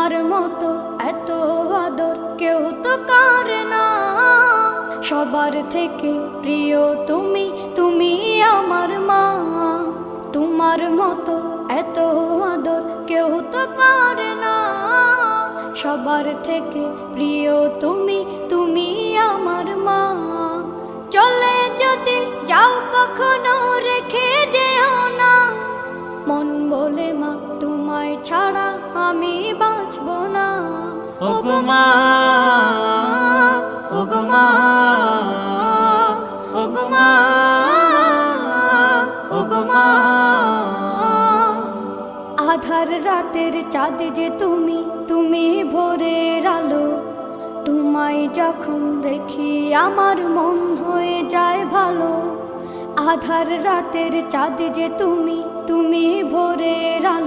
তোমার মতো এত আদর কেউ তো করে না। সবার থেকে প্রিয় তুমি, তুমি আমার মা। তোমার মতো এত আদর কেউ তো করে না। সবার থেকে প্রিয় তুমি, তুমি আমার মা। চলে যদি যাও কখনো রেখে যেও না, মন বলে মা তোমায় ছাড়া আমি বাঁচব না। ওগো মা, ওগো মা, ওগো মা, ওগো মা। আধার রাতের চাঁদ যে তুমি, তুমি ভোরের আলো। তোমায় যখন দেখি আমার মন হয়ে যায় ভালো। আধার রাতের চাঁদ যে তুমি, তুমি ভোরের আলো।